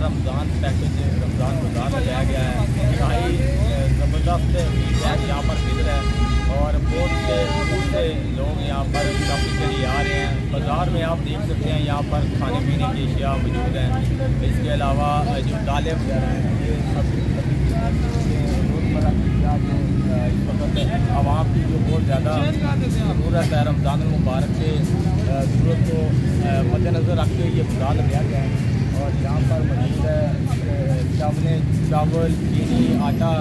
Ramzan package Ramzan बाज़ार लगाया गया है। इंतहाई ज़बरदस्त फीडबैक यहाँ पर मिल रहा है और बहुत से लोग यहाँ पर शॉपिंग के लिए आ रहे हैं। बाज़ार में आप देख सकते हैं यहाँ पर खाने पीने की अशिया मौजूद हैं। इसके अलावा जो दालें वगैरह हैं ये सब रोज़मर्रा की अशिया जो इस वक्त आवाम की जो बहुत ज़्यादा ज़रूरत है रमज़ान मुबारक के ज़रूरत को मद्देनज़र रख के ये बाज़ार लगाया गया है। और यहाँ पर मौजूद है चावल चीनी आटा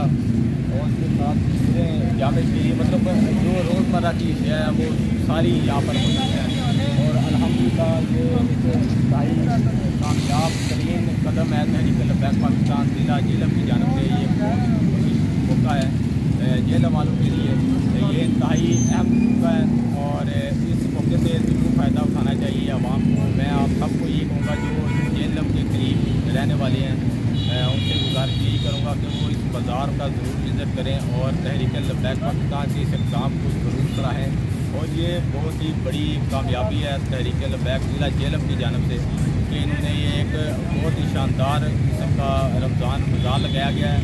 और उसके साथ दूसरे जामे के लिए मतलब जो रोज़मर्रा की अशिया है वो सारी यहाँ पर मौजूद है। और अल्हम्दुलिल्लाह ये एक इंतहाई कामयाब तरीन कदम है तहरीक लब्बैक पाकिस्तान ज़िला जेलम की जानिब से। ये बहुत मौका है जेलम वालों के लिए, ये इंतहाई अहम मौका है और इस मौके से ज़रूर फ़ायदा उठाना चाहिए आवाम को। मैं आप सबको ये कहूँगा जो जेलम के करीब रहने वाले हैं उनसे गुजारिश यही करूँगा कि वो इस बाज़ार का ज़रूर विज़िट करें और तहरीक लब्बैक पाकिस्तान के इस इक़दाम को ज़रूर सराहें। और ये बहुत ही बड़ी कामयाबी है तहरीक लब्बैक ज़िला जेलम की जानिब से कि इन्होंने ये एक बहुत ही शानदार किस्म का रमज़ान बाज़ार लगाया गया है।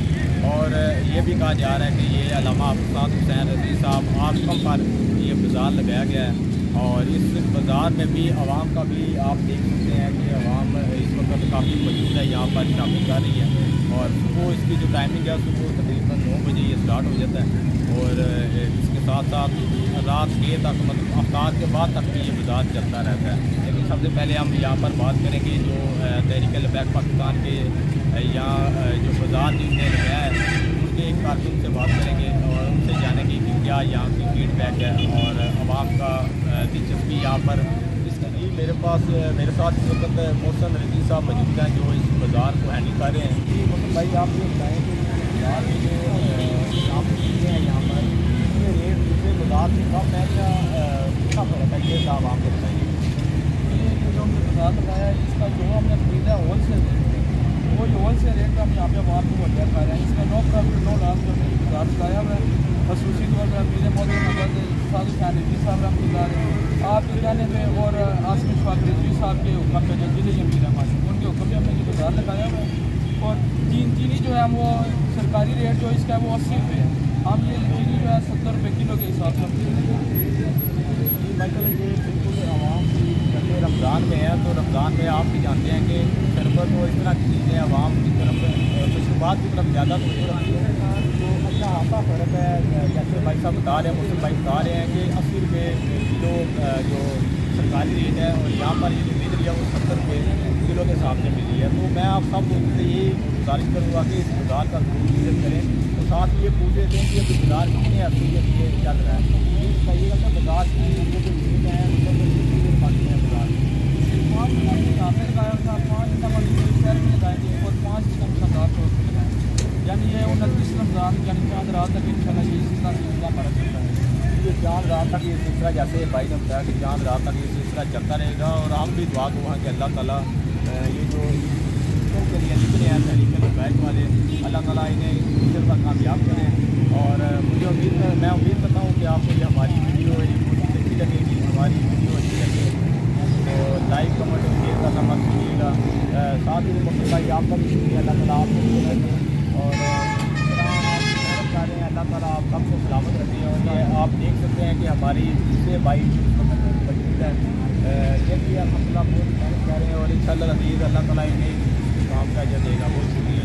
और ये भी कहा जा रहा है कि ये अल्लामा अफ़साद हुसैन रज़ी साहब आश्रम पर ये बाज़ार लगाया गया है। और इस बाज़ार में भी आवाम का भी आप देख सकते हैं कि आवाम इस वक्त काफ़ी मौजूद है, यहाँ पर शॉपिंग कर रही है। और सुबह इसकी जो टाइमिंग है सुबह तकरीबन 9 बजे ये स्टार्ट हो जाता है और इसके साथ साथ रात के तक मतलब अफ्तार के बाद तक भी ये बाज़ार चलता रहता है। लेकिन सबसे पहले हम यहाँ पर बात करेंगे जो तहरीक लब्बैक पाकिस्तान के यहाँ जो बाज़ार जिसने लगाया है उनके एक कारकुन से बात करेंगे और उनसे जानेंगे कि क्या यहाँ की फीडबैक है और आवाम का दिलचस्पी यहाँ पर इसका जी। मेरे साथ इस वक्त मोहसन रज़ी साहब मौजूद हैं जो इस बाज़ार को हैंडल कर रहे हैं। जी मोहसन भाई आप ये बताएँ कि बाज़ार में जो आप चीज़ें हैं यहाँ पर ये रेट दूसरे बाज़ार से कम है क्या कितना फ़र्क है ये साहब आपको बताइए। ये जो हमने बाज़ार लगाया है इसका जो हमने खरीदा है होल सेल वो होल सेल रेट पर हम यहाँ पे आवाम को मुहैया कर रहे हैं। इसमें नो प्रॉफिट नो लॉस जो हमने बाज़ार लगाया हुआ है। खसूसी तौर पर मेरे मौजूद साधु फैमिली साहब रहमतुल्लाह आपके कहने पे और आसमी शफाक रिजवी साहब के हुक्म पे जो जिले अमीर हमारे उनके हुक्म पे हमने ये बाज़ार लगाया हुआ है। और चीनी जो है वो सरकारी रेट जो इसका है वो 80 रुपये है। हम ये चीनी जो है 70 रुपये किलो के हिसाब से मतलब ये बिल्कुल आवाम की जैसे रमज़ान में है तो रमज़ान में आप भी जानते हैं कि शरबत और इस तरह की चीज़ें आवाम की तरफ मशरूबात की तरफ ज़्यादा तो अच्छा आपका फ़र्क है। जैसे भाई साहब बता रहे हैं मुस्लिम भाई बता रहे हैं कि 80 रुपये किलो जो सरकारी रेट है और यहाँ पर ये जो मिल रही है वो 70 रुपये किलो के हिसाब से मिल रही है। तो मैं आप सब से ये गुजारिश करूँगा कि इस बाज़ार का ज़रूर विज़िट करें। तो साथ ही ये पूछ लेते हैं कि अभी बाज़ार कितने अर्से ये चल रहा है ये बताइएगा कि बाज़ार की ये जो रेट है मतलब बाकी है बाज़ार 5 यहाँ पे लगाया था 5 नंबर शहर में लगाएंगे और 5 नंबर लगाए यानी ये 29 रमज़ान यानी चाँद रात तक इंशाल्लाह ये सिलसिला हमारा चलता है। ये चाँद रात तक ये सिलसिला जैसे भाई ने बताया कि चाँद रात तक ये सिलसिला चलता रहेगा। और हम भी दुआ को वहाँ कि अल्लाह ताला ये जो के लिए निकले हैं तहरीक लब्बैक वाले अल्लाह ताला इन्हें फ्यूचर पर कामयाब करें। और मुझे मैं उम्मीद करता हूँ कि आपको ये हमारी वीडियो अच्छी लगेगी, हमारी वीडियो अच्छी लगे तो लाइक कमेंट और शेयर करना मत भूलिएगा। साथ ही मुख्य भाई आपका भी शुक्रिया, अल्लाह ताला आपको और अल्लाह ताला आप सबको सलामत रखें। और ये आप देख सकते हैं कि हमारी दूसरे भाई मौजूद है ये भी अल्हम्दुलिल्लाह बहुत मेहनत कर रहे हैं और इंशाअल्लाह अज़ीज़ अल्लाह ताला इन्हें काम का जो देगा बहुत शुक्रिया।